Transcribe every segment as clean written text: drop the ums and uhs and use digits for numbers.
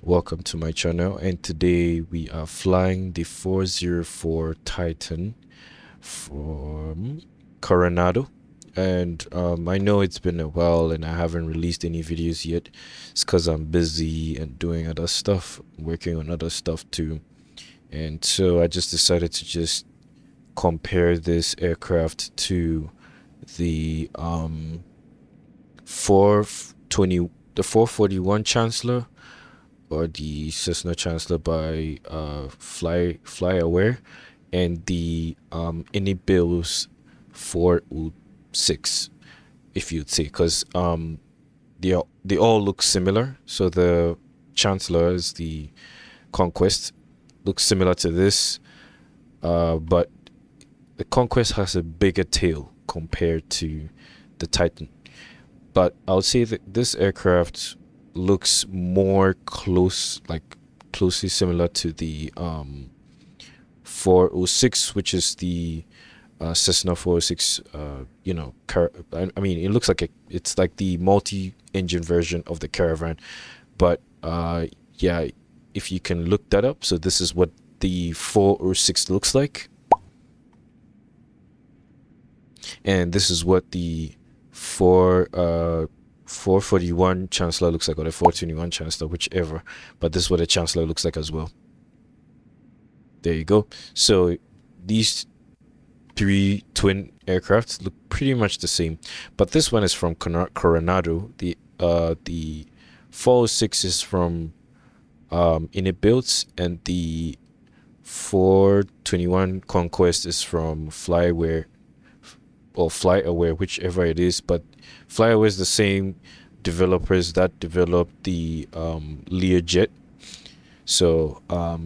Welcome to my channel, and today we are flying the 404 Titan from Coronado. And I know it's been a while and I haven't released any videos yet. It's because I'm busy and doing other stuff, working on other stuff too. And so I just decided to just compare this aircraft to the 420 the 441 Chancellor, or the Cessna Chancellor by FlyAware, and the Inibils 406, if you'd say, because they all look similar. So the Chancellor is the Conquest, looks similar to this, but the Conquest has a bigger tail compared to the Titan. But I would say that this aircraft looks more closely similar to the 406, which is the Cessna 406. I mean, it looks like it's like the multi-engine version of the Caravan. But yeah, if you can look that up. So this is what the 406 looks like, and this is what the 441 Chancellor looks like, or the 421 Chancellor, whichever. But this is what the Chancellor looks like as well. There you go. So these three twin aircraft look pretty much the same, but this one is from Coronado. The 406 is from Builds, and the 421 Conquest is from Flyware or FlyAware, whichever it is. But FlyAware is the same developers that developed the Learjet. So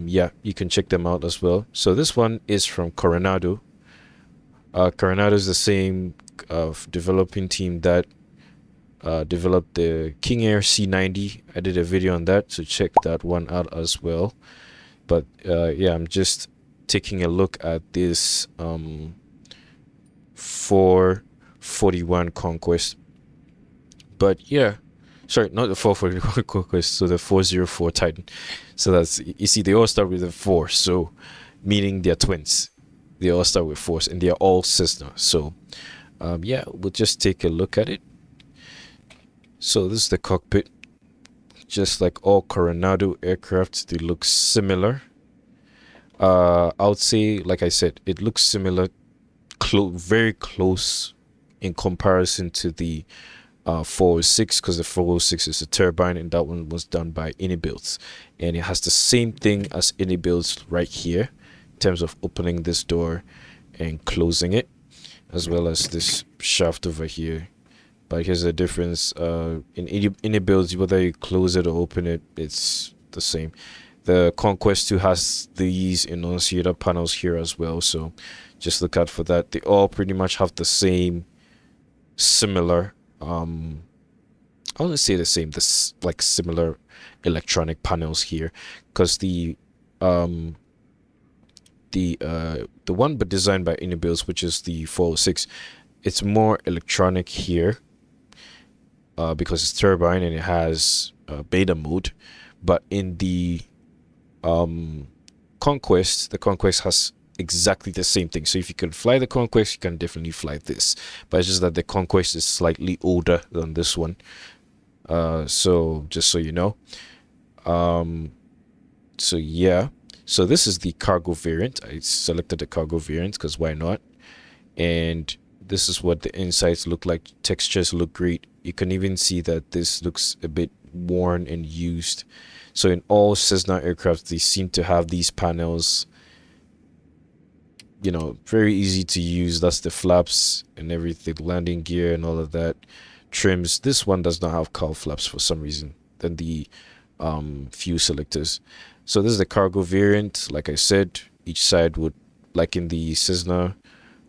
yeah, you can check them out as well. So this one is from Coronado. Coronado is the same developing team that developed the King Air C90. I did a video on that, so check that one out as well. But yeah, I'm just taking a look at this 441 Conquest. But yeah, sorry, not the 441 Conquest, so the 404 Titan. So that's, you see, they all start with a 4, so meaning they're twins. They all start with 4s, and they're all Cessna. So yeah, we'll just take a look at it. So this is the cockpit. Just like all Coronado aircraft, they look similar. I would say, like I said, it looks similar, very close in comparison to the 406, because the 406 is a turbine, and that one was done by Builds, and it has the same thing as Builds right here in terms of opening this door and closing it, as well as this shaft over here. But here's the difference. In Builds, whether you close it or open it, it's the same. The Conquest 2 has these enunciator panels here as well, so just look out for that. They all pretty much have the same, similar, I wouldn't say the same, this like similar electronic panels here, because the one but designed by Builds, which is the 406, it's more electronic here, because it's turbine and it has beta mode. But in the Conquest, the Conquest has exactly the same thing. So if you can fly the Conquest, you can definitely fly this. But it's just that the Conquest is slightly older than this one. So just so you know. So yeah. So this is the cargo variant. I selected the cargo variant because why not? And this is what the insides look like. Textures look great. You can even see that this looks a bit worn and used. So in all Cessna aircraft, they seem to have these panels, you know, very easy to use. That's the flaps and everything, landing gear and all of that. Trims. This one does not have cowl flaps for some reason. Then the fuel selectors. So this is the cargo variant. Like I said, each side would, like in the Cessna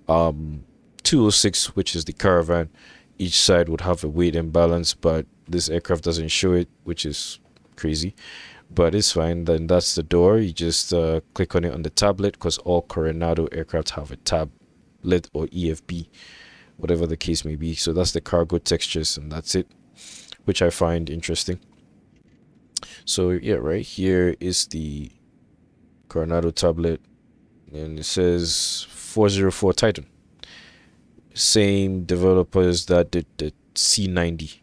206, which is the Caravan, each side would have a weight imbalance, but this aircraft doesn't show it, which is crazy, but it's fine. Then that's the door. You just click on it on the tablet, because all Coronado aircraft have a tablet or EFB, whatever the case may be. So that's the cargo textures, and that's it, which I find interesting. So yeah, right here is the Coronado tablet, and it says 404 Titan. Same developers that did the C90.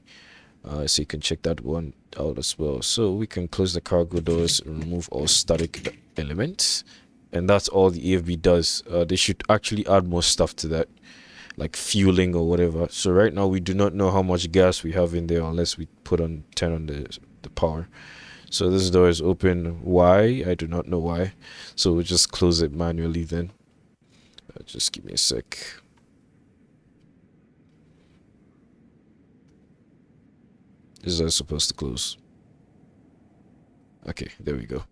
So you can check that one out as well. So we can close the cargo doors and remove all static elements, and that's all the AFB does. They should actually add more stuff to that, like fueling or whatever. So right now we do not know how much gas we have in there unless we turn on the power. So this door is open. Why? I do not know why. So we'll just close it manually then. Just give me a sec. This is supposed to close. Okay, there we go.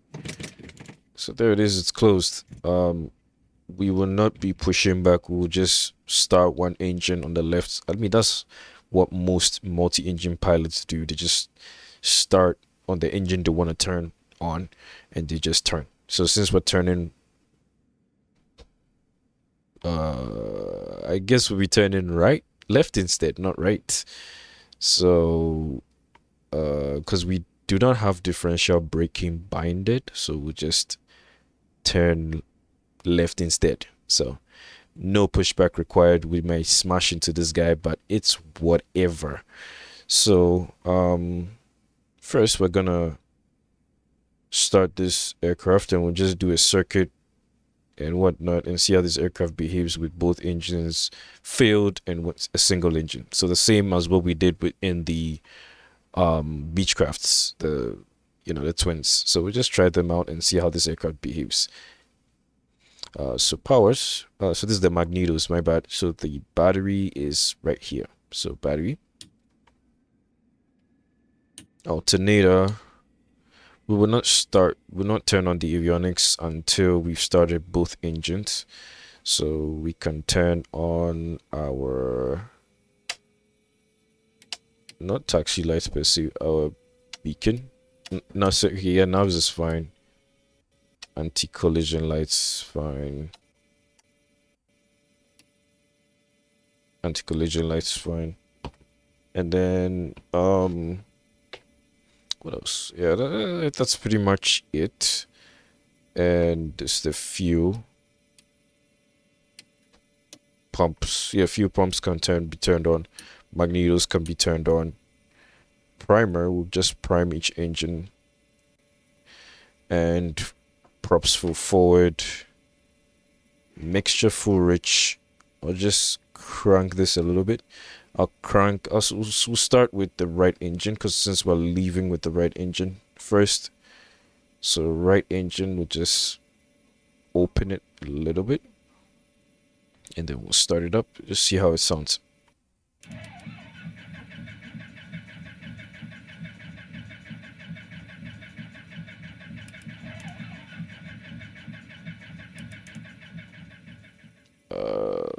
So there it is, it's closed. We will not be pushing back. We'll just start one engine on the left. I mean, that's what most multi-engine pilots do. They just start on the engine they want to turn on, and they just turn. So since we're turning, I guess we'll be turning left instead, not right. So because we do not have differential braking binded, so we'll just turn left instead. So no pushback required. We may smash into this guy, but it's whatever. So first we're gonna start this aircraft, and we'll just do a circuit and whatnot and see how this aircraft behaves with both engines failed and with a single engine. So the same as what we did within the Beechcrafts, the twins. So we'll just try them out and see how this aircraft behaves. So powers, so this is the magnetos, my bad. So the battery is right here. So battery, alternator. We will not turn on the avionics until we've started both engines. So we can turn on our, not taxi lights per se, our beacon. No, so yeah, now this is fine. Anti-collision lights, fine. Anti-collision lights, fine. And then what else? Yeah, that's pretty much it. And this the fuel pumps. Yeah, fuel pumps can be turned on. Magnetos can be turned on. Primer will just prime each engine. And props full forward. Mixture full rich. I'll just crank this a little bit. We'll start with the right engine, because since we're leaving with the right engine first, so right engine, we'll just open it a little bit, and then we'll start it up, just see how it sounds.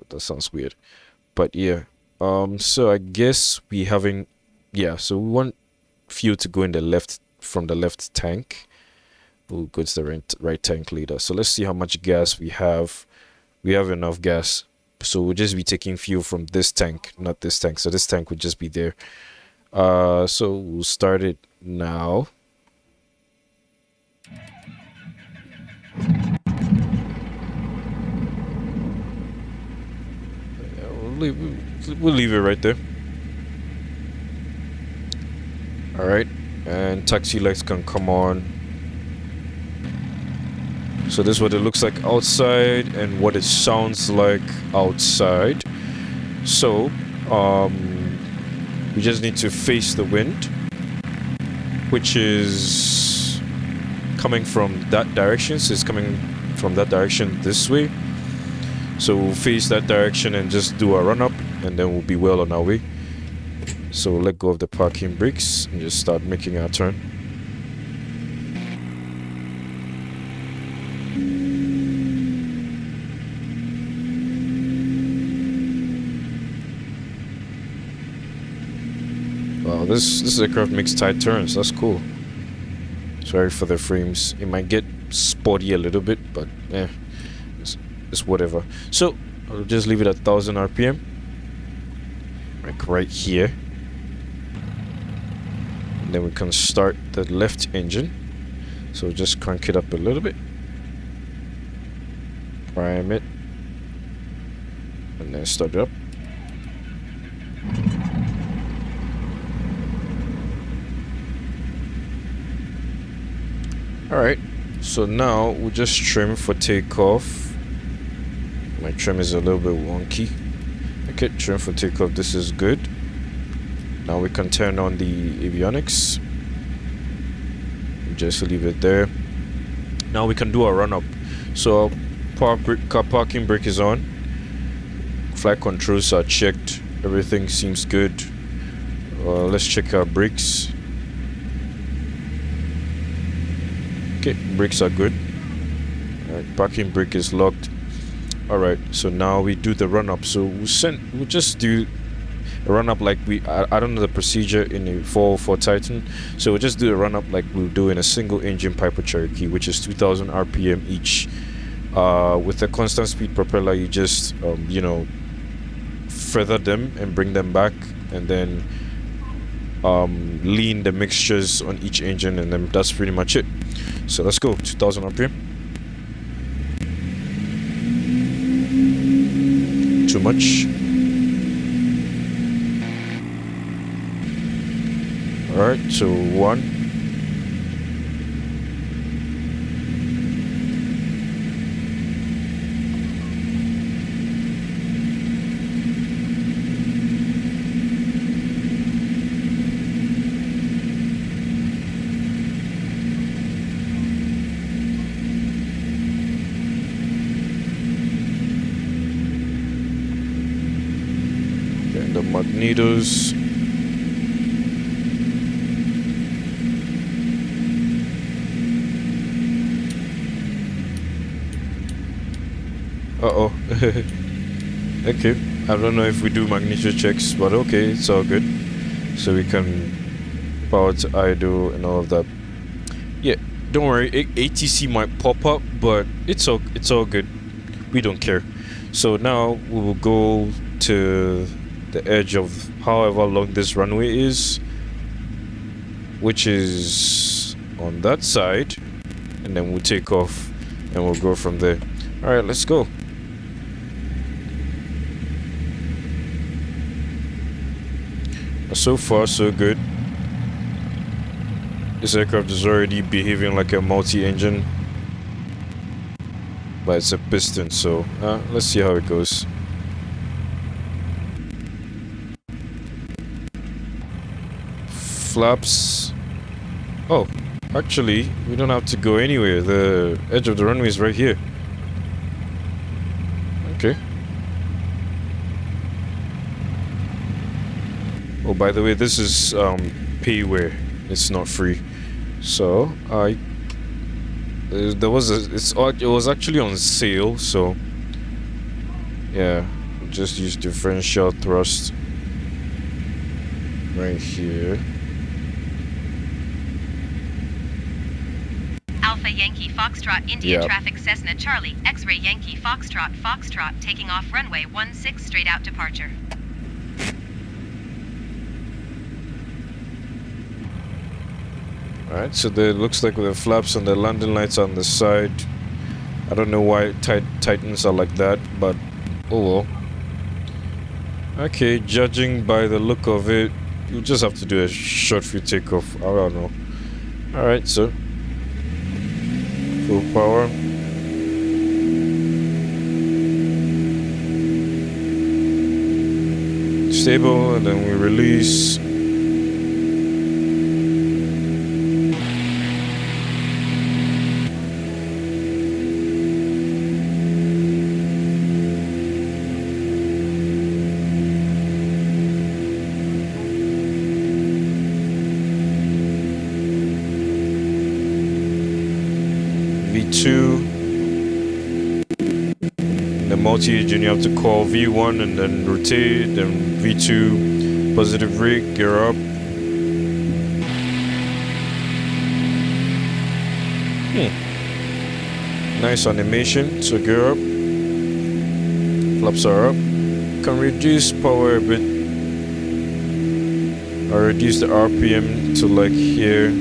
That sounds weird, but yeah. So I guess so we want fuel to go in the left, from the left tank. We'll go to the right tank later. So let's see how much gas we have. We have enough gas, so we'll just be taking fuel from this tank, not this tank. So this tank would just be there. So we'll start it now. We'll leave it right there. Alright, and taxi lights can come on. So this is what it looks like outside and what it sounds like outside. So we just need to face the wind, which is coming from that direction. So it's coming from that direction this way. So we'll face that direction and just do a run up, and then we'll be well on our way. So we'll let go of the parking brakes and just start making our turn. Wow, this aircraft makes tight turns. That's cool. Sorry for the frames. It might get spotty a little bit, but it's whatever. So I'll just leave it at 1000 RPM, like right here. and then we can start the left engine. So just crank it up a little bit, prime it, and then start it up. Alright, so now we'll just trim for takeoff. My trim is a little bit wonky. Okay, trim for takeoff, this is good. Now we can turn on the avionics. Just leave it there. Now we can do a run up. So car parking brake is on. Flight controls are checked. Everything seems good. Let's check our brakes. Okay, brakes are good. Alright, parking brake is locked. Alright, so now we do the run up. So we'll just do a run up like I don't know the procedure in a 404 Titan. So we'll just do a run up like we'll do in a single engine Piper Cherokee, which is 2000 RPM each. With a constant speed propeller, you just you know, feather them and bring them back, and then lean the mixtures on each engine, and then that's pretty much it. So let's go 2000 RPM. Too much. Alright, so 1. Getting the magnetos. Uh-oh. Okay, I don't know if we do magneto checks, but okay, it's all good. So we can power to idle and all of that. Yeah, don't worry, ATC might pop up, but it's all good. We don't care. So now we will go to the edge of however long this runway is, which is on that side, and then we'll take off and we'll go from there. Alright, let's go. So far so good. This aircraft is already behaving like a multi-engine, but it's a piston, so let's see how it goes. Flaps. Oh, actually, we don't have to go anywhere. The edge of the runway is right here. Okay. Oh, by the way, this is payware. It's not free. So it was actually on sale. So yeah, just use differential thrust right here. Alpha Yankee Foxtrot India traffic Cessna Charlie X-ray Yankee Foxtrot taking off runway 16 straight out departure. Alright, so there looks like with the flaps and the landing lights on the side. I don't know why Titans are like that, but oh well. Okay, judging by the look of it, you just have to do a short few takeoff. I don't know. Alright, so full power. Stable, and then we release. V2. The multi-engine, you have to call V1 and then rotate, then V2, positive rig, gear up. Nice animation, so gear up. Flaps are up. Can reduce power a bit. I reduced the RPM to like here.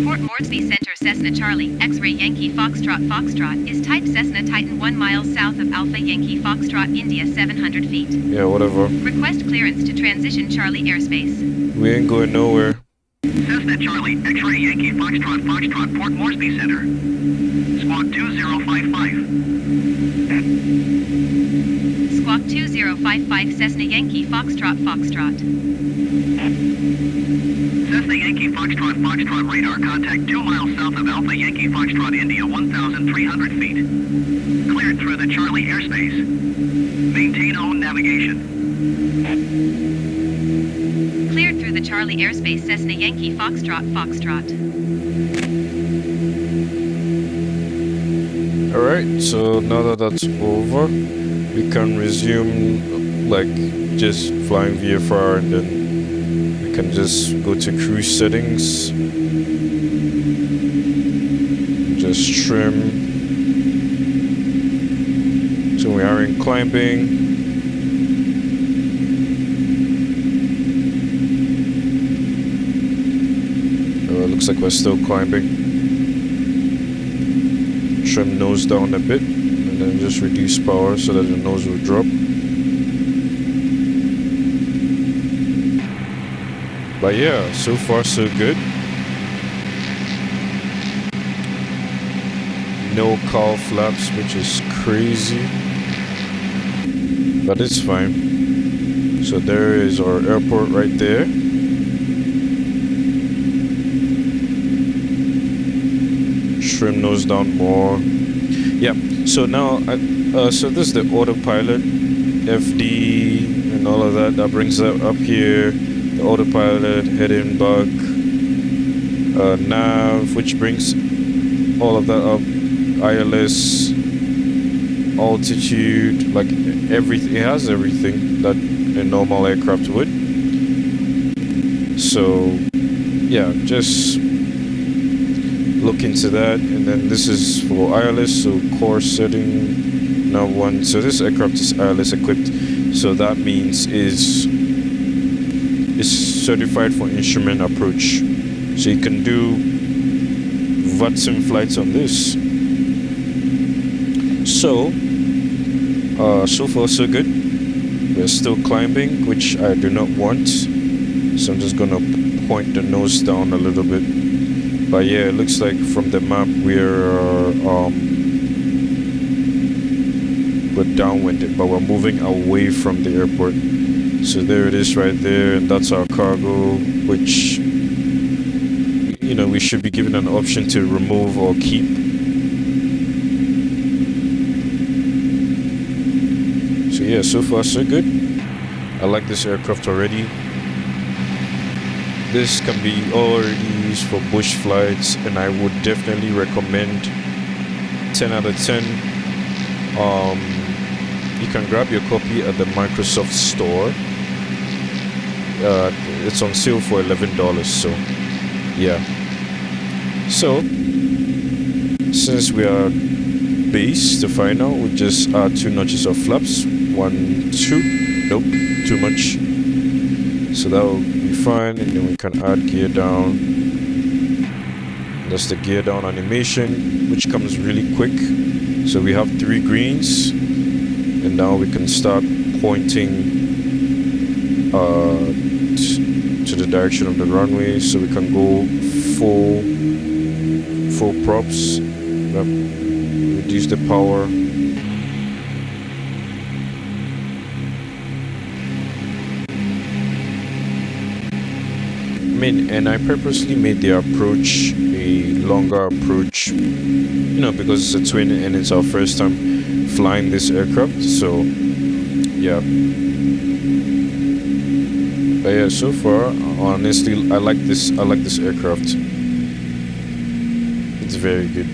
Port Moresby Center Cessna Charlie, X-ray Yankee Foxtrot Foxtrot is type Cessna Titan 1 miles south of Alpha Yankee Foxtrot, India 700 feet. Yeah, whatever. Request clearance to transition Charlie airspace. We ain't going nowhere. Cessna Charlie, X-ray Yankee Foxtrot Foxtrot, Port Moresby Center. Squawk 2055. Squawk 2055 Cessna Yankee Foxtrot Foxtrot. Cessna Yankee Foxtrot Foxtrot radar contact 2 miles south of Alpha Yankee Foxtrot, India 1,300 feet. Cleared through the Charlie airspace. Maintain own navigation. Cleared through the Charlie airspace Cessna Yankee Foxtrot Foxtrot. Alright, so now that that's over, we can resume like just flying VFR, and then we can just go to cruise settings, just trim. So we are in climbing. Oh, it looks like we're still climbing. Trim nose down a bit, and then just reduce power so that the nose will drop. But yeah, so far so good. No cowl flaps, which is crazy, but it's fine. So there is our airport right there. Trim nose down more. Yeah, so now so this is the autopilot, FD and all of that. That brings that up here. The autopilot, heading bug, nav, which brings all of that up. ILS, altitude, like everything. It has everything that a normal aircraft would. So yeah, just look into that. And then this is for ILS, so core setting now 1. So this aircraft is ILS equipped, so that means it's certified for instrument approach, so you can do VATSIM flights on this. So so far so good. We're still climbing, which I do not want, so I'm just gonna point the nose down a little bit. But yeah, it looks like from the map we're downwind, but we're moving away from the airport. So there it is right there, and that's our cargo, which, you know, we should be given an option to remove or keep. So yeah, so far so good. I like this aircraft already. This can be already used for bush flights, and I would definitely recommend 10 out of 10. You can grab your copy at the Microsoft store. It's on sale for $11, so yeah. So since we are base to final, we just add 2 notches of flaps. 1, 2. Nope, too much. So that will be fine, and then we can add gear down. That's the gear down animation, which comes really quick. So we have 3 greens, and now we can start pointing to the direction of the runway, so we can go full props. Reduce the power. And I purposely made the approach a longer approach, you know, because it's a twin and it's our first time flying this aircraft. So yeah, but yeah, so far honestly I like this aircraft. It's very good,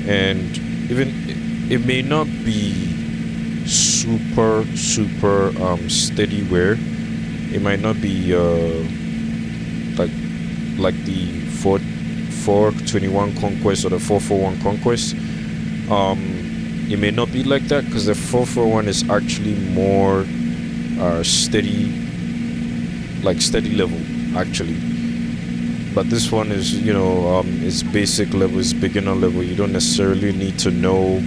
and even it may not be super steady wear. It might not be like the 421 Conquest or the 441 Conquest. It may not be like that, because the 441 is actually more are steady, like steady level actually. But this one is, you know, it's basic level, it's beginner level. You don't necessarily need to know,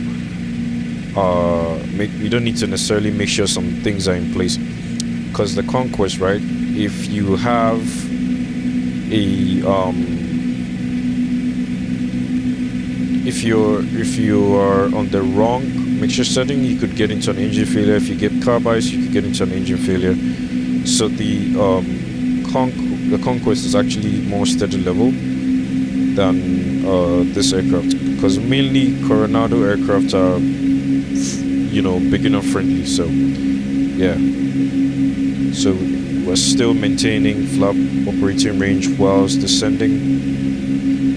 you don't need to necessarily make sure some things are in place. Because the Conquest, right? If you have a if you are on the wrong mixture setting, you could get into an engine failure. If you get carb ice, you could get into an engine failure. So the Conquest is actually more steady level than this aircraft, because mainly Coronado aircraft are, you know, beginner friendly. So yeah, so we're still maintaining flap operating range whilst descending,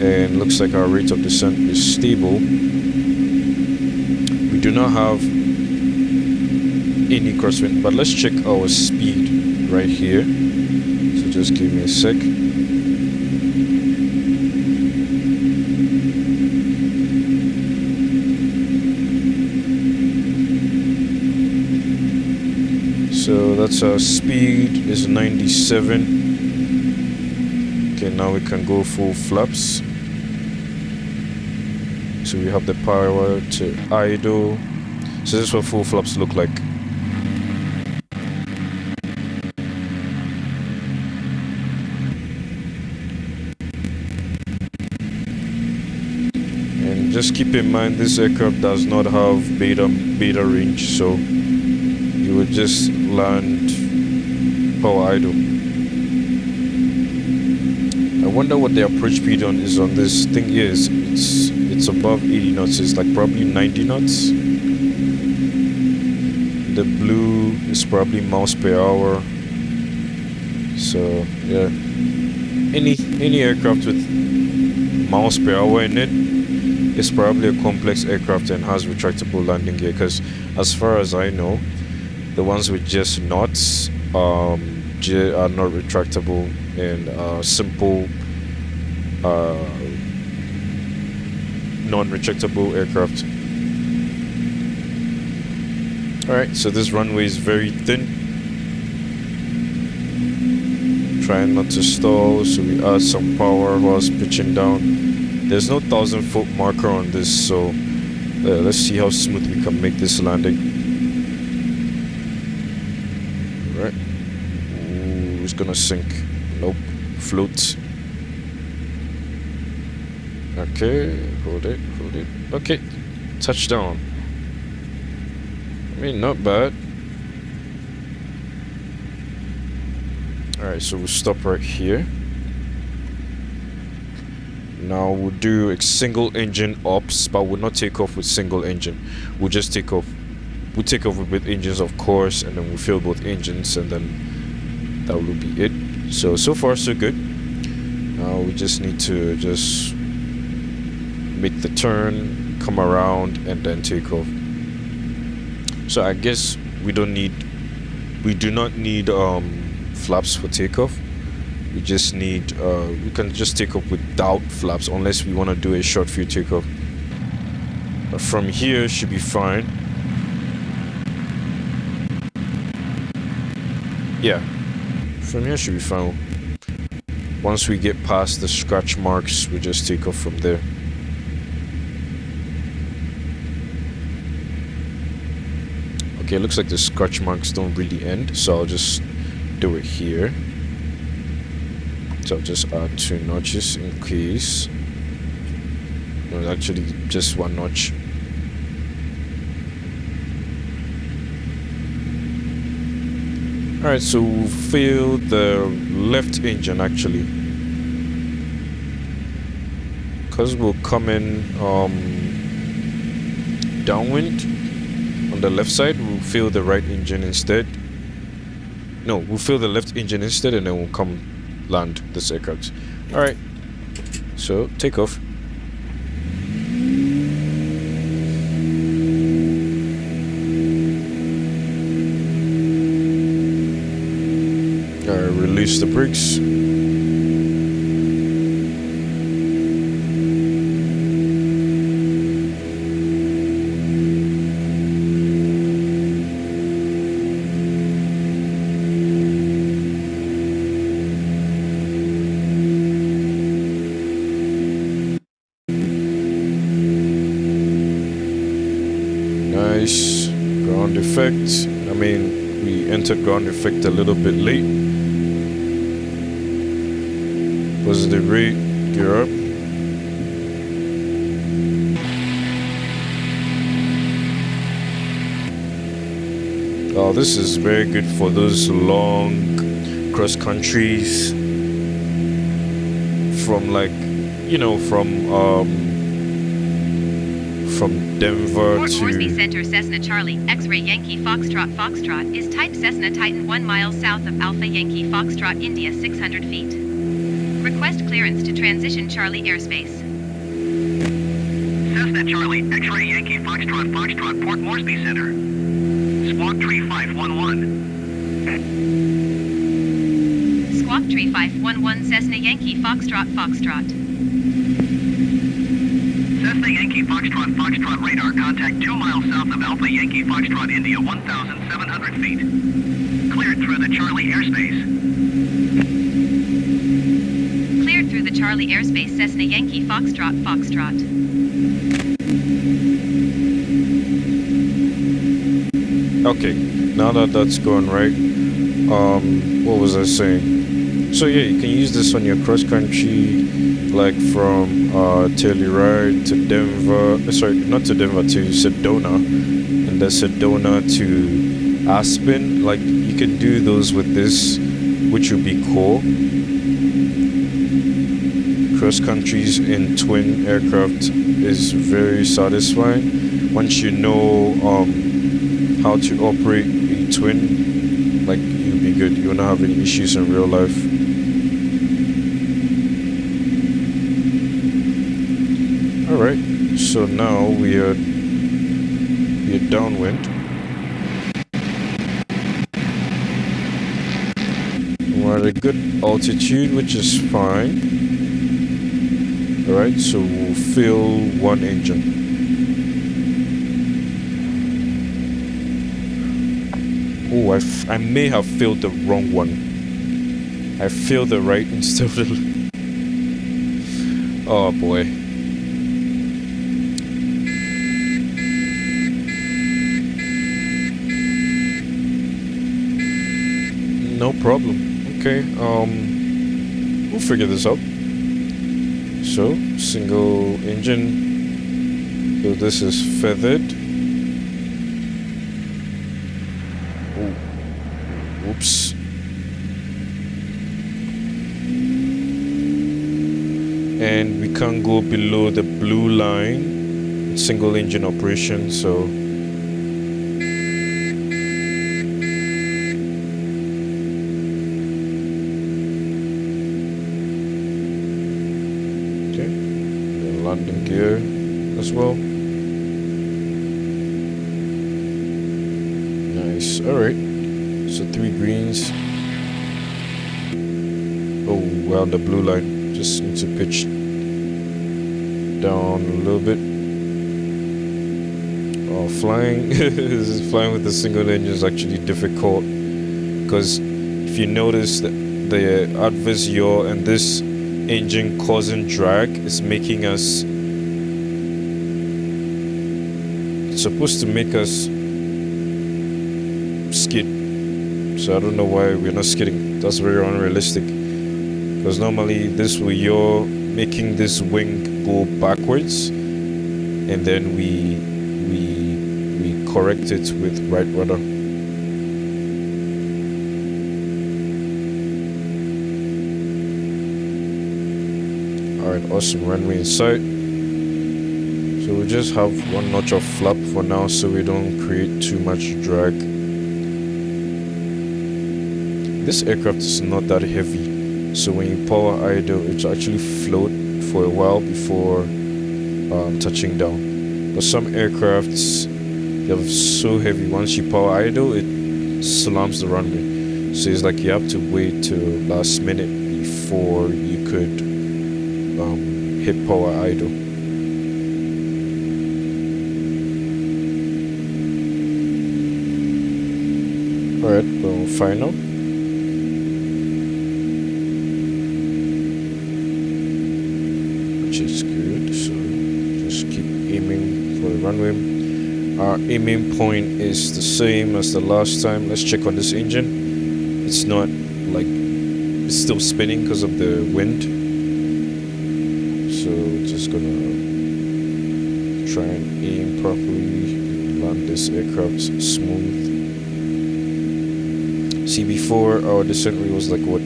and looks like our rate of descent is stable. We do not have any crosswind, but let's check our speed right here. So just give me a sec. So that's our speed is 97. Okay, now we can go full flaps. So we have the power to idle. So this is what full flaps look like. And just keep in mind, this aircraft does not have beta range, so you would just land power idle. I wonder what the approach speed is on this thing. Is it's above 80 knots. It's like probably 90 knots. The blue is probably miles per hour. So yeah, any aircraft with miles per hour in it is probably a complex aircraft and has retractable landing gear, because as far as I know, the ones with just knots are not retractable, and simple non-retractable aircraft. Alright, so this runway is very thin. Trying not to stall, so we add some power whilst pitching down. There's no 1,000-foot marker on this, so let's see how smooth we can make this landing. Alright. Ooh, it's gonna sink. Nope. Float. Okay, hold it. Okay, touchdown. I mean, not bad. Alright, so we'll stop right here. Now we'll do a single engine ops, but we'll not take off with single engine. We'll just take off. We'll take off with engines, of course, and then we'll fill both engines, and then that will be it. So far so good. Now we just need to just make the turn, come around, and then take off. So I guess we do not need flaps for takeoff. We just need we can just take off without flaps, unless we want to do a short field takeoff. But from here should be fine. Yeah, from here should be fine. Once we get past the scratch marks, we just take off from there. Okay, looks like the scratch marks don't really end, so I'll just do it here. So I'll just add 2 notches in case. No, actually just 1 notch. Alright, so we'll fill the left engine actually, because we'll come in downwind on the left side. We'll fill the right engine instead. No, we'll fill the left engine instead, and then we'll come land this aircraft. Alright, so take off. Release the brakes. effect. I mean, we entered ground effect a little bit late. Positive rate, gear up. Oh, this is very good for those long cross countries from, like, you know, from Denver Fort Moresby to Center Cessna Charlie, X-ray Yankee Foxtrot Foxtrot is type Cessna Titan 1 mile south of Alpha Yankee Foxtrot India 600 feet. Request clearance to transition Charlie airspace. Cessna Charlie, X-ray Yankee Foxtrot Foxtrot, Port Moresby Center. Squawk Tree 511. Squawk Tree 511 Cessna Yankee Foxtrot Foxtrot. Cessna Yankee Foxtrot Foxtrot radar contact 2 miles south of Alpha Yankee Foxtrot India 1,700 feet. Cleared through the Charlie airspace. Cleared through the Charlie airspace Cessna Yankee Foxtrot Foxtrot. okay, now that that's going right, what was I saying? So yeah, you can use this on your cross country, like from Telluride to Denver, sorry, not to Denver, to Sedona, and then Sedona to Aspen. Like, you can do those with this, which would be cool. Cross countries in twin aircraft is very satisfying once you know how to operate a twin. Like, you'll be good, you will not have any issues in real life. Alright, so now we are downwind. We're at a good altitude, which is fine. Alright, so we'll fill one engine. Oh, I may have filled the wrong one. I filled the right instead of the... Oh boy. No problem. Okay, we'll figure this out. So, single engine. So this is feathered. Oh, whoops. And we can't go below the blue line. Single engine operation, so landing gear as well. Nice. Alright. So 3 greens. Oh, we're on the blue line. Just need to pitch down a little bit. Oh, flying. Flying with a single engine is actually difficult, because if you notice that the adverse yaw and this engine causing drag is making us, it's supposed to make us skid. So I don't know why we're not skidding. That's very unrealistic, because normally this will yaw, making this wing go backwards, and then we correct it with right rudder. Alright, awesome, runway in sight. So we just have one notch of flap for now, so we don't create too much drag. This aircraft is not that heavy, so when you power idle, it will actually float for a while before touching down. But some aircrafts, they're so heavy, once you power idle, it slams the runway. So it's like you have to wait till last minute before you could hit power idle. Alright, well, final. Which is good, so just keep aiming for the runway. Our aiming point is the same as the last time. Let's check on this engine. It's not like it's still spinning because of the wind. So just gonna try and aim properly, land this aircraft smooth. See, before our descent rate was like what,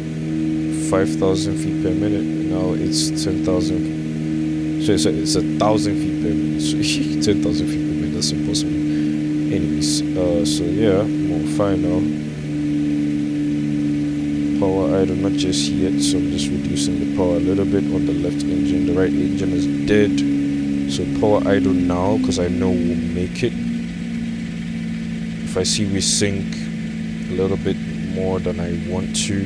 5,000 feet per minute. Now it's 10,000. So it's 1,000 feet per minute. So 10,000 feet per minute. That's impossible. Anyways, so yeah, more fine now. Power idle not just yet, so I'm just reducing the power a little bit on the left engine. The right engine is dead. So power idle now, because I know we'll make it. If I see we sink a little bit more than I want to,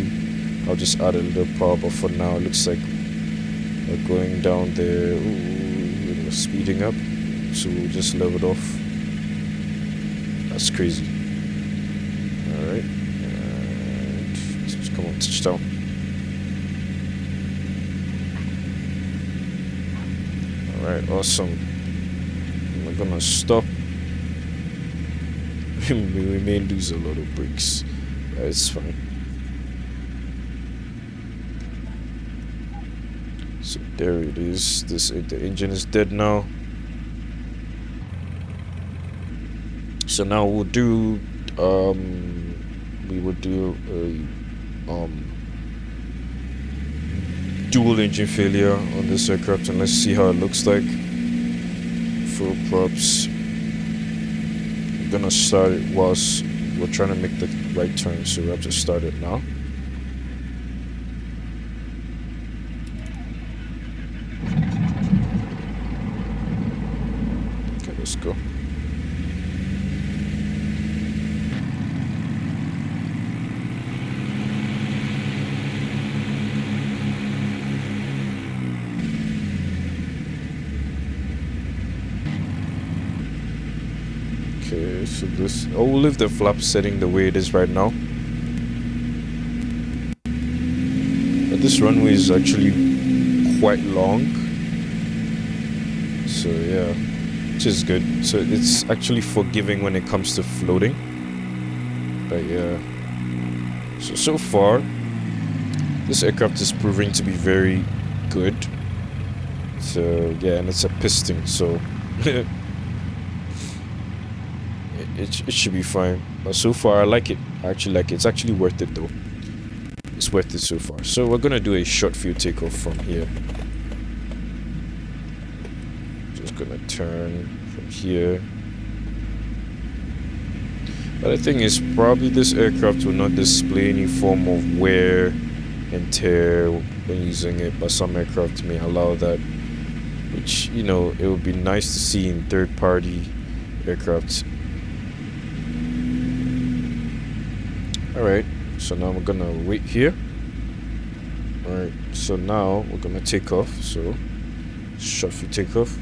I'll just add a little power, but for now it looks like we're going down there. Ooh, we're speeding up, so we'll just level it off. That's crazy. Alright, and just come on, touchdown. Alright, awesome. We're gonna stop. We may lose a lot of brakes, but it's fine. So there it is. The engine is dead now. So now we'll do we will do a dual engine failure on this aircraft, and let's see how it looks like. Full props. I'm gonna start it whilst we're trying to make the right turn, so we have to start it now. Okay, let's go. Okay, so this, I will leave the flap setting the way it is right now. But this runway is actually quite long. So yeah, which is good. So it's actually forgiving when it comes to floating. But yeah, so far, this aircraft is proving to be very good. So yeah, and it's a piston, so it should be fine. But so far I like it. I actually like it. It's actually worth it though. It's worth it so far. So we're gonna do a short field takeoff from here. Just gonna turn from here. But the thing is, probably this aircraft will not display any form of wear and tear when using it, but some aircraft may allow that, which, you know, it would be nice to see in third-party aircraft. Alright, so now we're gonna wait here. Alright, so now we're gonna take off. So, short field takeoff.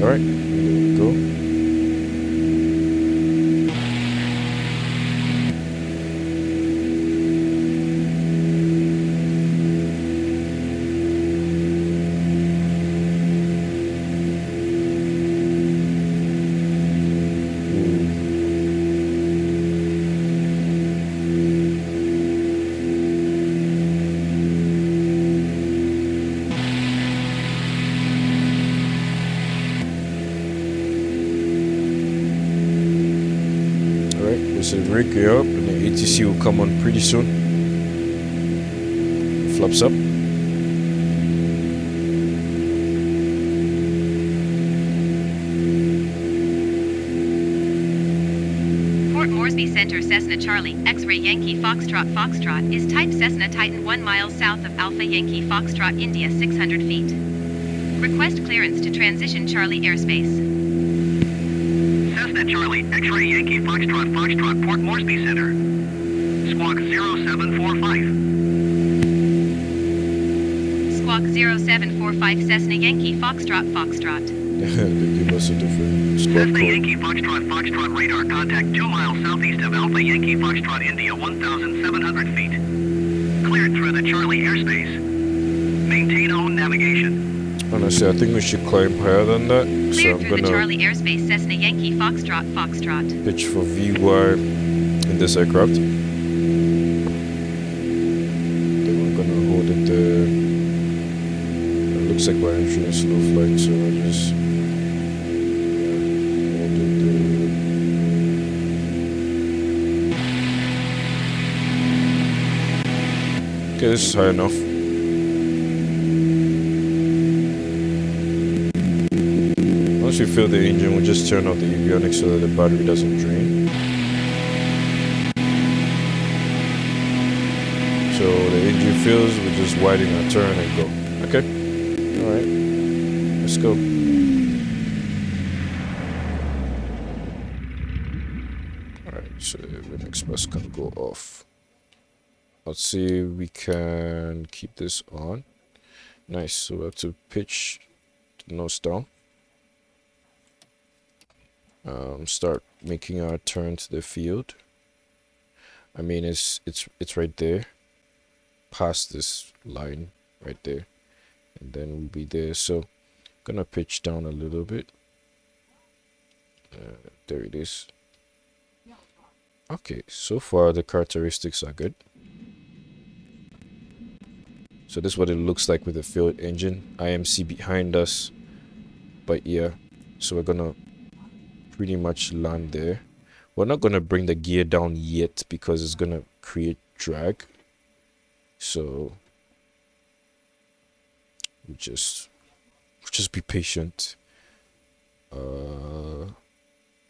Alright, here we go. So rig gear up, and the ATC will come on pretty soon. Flaps up. Port Moresby Center, Cessna Charlie, X-ray Yankee Foxtrot Foxtrot is type Cessna Titan 1 miles south of Alpha Yankee Foxtrot, India 600 feet. Request clearance to transition Charlie airspace. Cessna Charlie, X-ray Yankee Foxtrot Foxtrot, Port Moresby Center. Squawk 0745. Squawk 0745 Cessna Yankee Foxtrot Foxtrot. They give us a different squad Cessna code. Yankee Foxtrot Foxtrot radar contact 2 miles southeast of Alpha Yankee Foxtrot, India 1,700 feet. Cleared through the Charlie airspace. Maintain own navigation. Honestly, I think we should climb higher than that. So Cleared I'm through the gonna Charlie airspace, Cessna Yankee Foxtrot Foxtrot. pitch for VY in this aircraft. Then we're gonna hold it there. It looks like we're entering a slow flight, so I just hold it there. Okay, this is high enough. Once we fill the engine, we'll just turn off the avionics so that the battery doesn't drain. So the engine fills, we just widen our turn and go. Okay? Alright. Let's go. Alright, so the next bus can go off. Let's see if we can keep this on. Nice, so we have to pitch the nose down. Start making our turn to the field. I mean, it's right there, past this line right there, and then we'll be there. So, gonna pitch down a little bit. There it is. Okay, so far the characteristics are good. So this is what it looks like with the filled engine. IMC behind us, but yeah. So we're gonna pretty much land there. We're not gonna bring the gear down yet because it's gonna create drag. So we just be patient.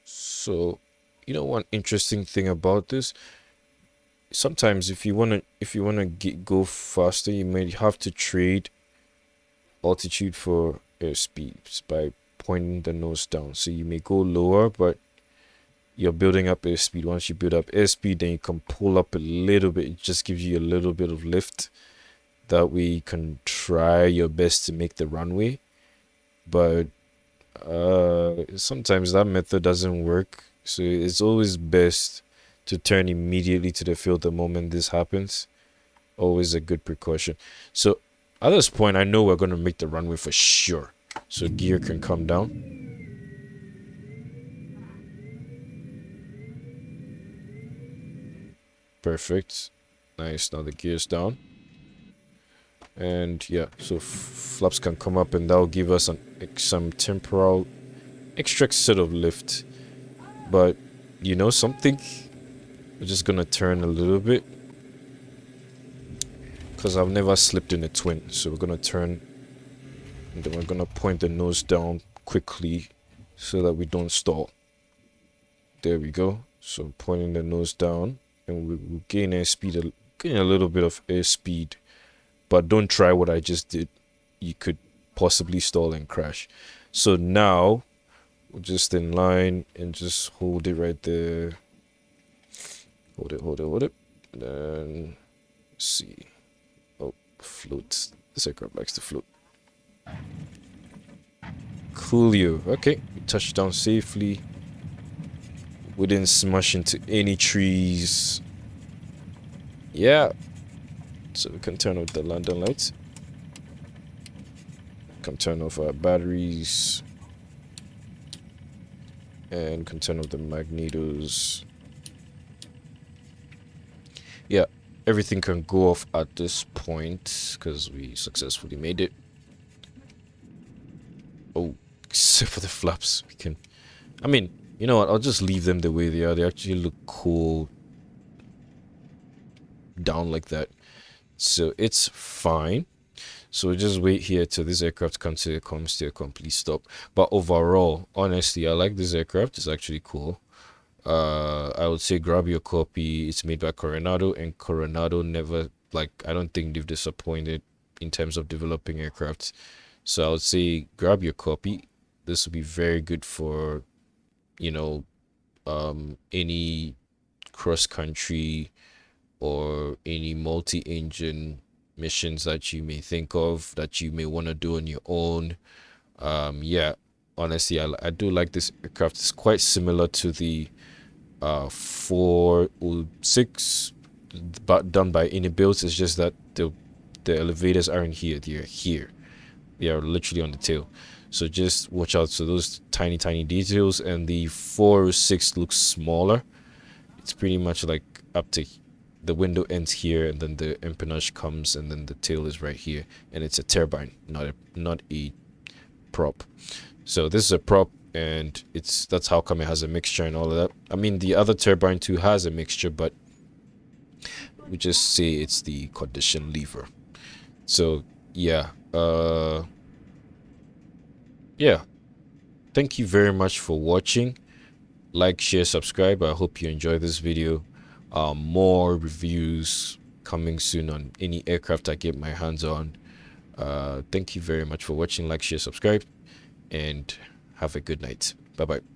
So you know, one interesting thing about this, sometimes if you wanna go faster, you may have to trade altitude for airspeed by pointing the nose down. So you may go lower, but you're building up airspeed. Once you build up airspeed, then you can pull up a little bit. It just gives you a little bit of lift. That way you can try your best to make the runway. But sometimes that method doesn't work. So it's always best to turn immediately to the field the moment this happens. Always a good precaution. So at this point, I know we're going to make the runway for sure. So gear can come down. Perfect. Nice. Now the gear's down. And yeah, so flaps can come up, and that'll give us some temporal extra set of lift. But you know something? We're just gonna turn a little bit, because I've never slipped in a twin. So we're gonna turn, and then we're gonna point the nose down quickly so that we don't stall. There we go. So pointing the nose down, and we'll gain airspeed, gain a little bit of airspeed. But don't try what I just did. You could possibly stall and crash. So now we're just in line and just hold it right there. Hold it. And then let's see. Oh, float. This aircraft likes to float. Coolio. Okay, we touched down safely. We didn't smash into any trees. Yeah. So we can turn off the lantern lights. Can turn off our batteries. And can turn off the magnetos. Yeah, everything can go off at this point because we successfully made it. Oh, except for the flaps. We can, I mean, you know what? I'll just leave them the way they are. They actually look cool down like that. So it's fine. So we'll just wait here till this aircraft comes to a complete stop. But overall, honestly, I like this aircraft. It's actually cool. I would say grab your copy. It's made by Coronado, and Coronado never, like, I don't think they've disappointed in terms of developing aircrafts. So I would say grab your copy. This would be very good for, you know, any cross-country or any multi-engine missions that you may think of, that you may want to do on your own. Yeah, honestly, I do like this aircraft. It's quite similar to the 406 done by any builds. It's just that the elevators aren't here. They're here. They are literally on the tail. So just watch out. So those tiny details. And the 406 looks smaller. It's pretty much like up to the window ends here, and then the empennage comes, and then the tail is right here, and it's a turbine, not a prop. So this is a prop, and that's how come it has a mixture and all of that. I mean, the other turbine too has a mixture, but we just say it's the condition lever. So yeah, yeah, thank you very much for watching. Like, share, subscribe. I hope you enjoy this video. More reviews coming soon on any aircraft I get my hands on. Thank you very much for watching. Like, share, subscribe, and have a good night. Bye bye.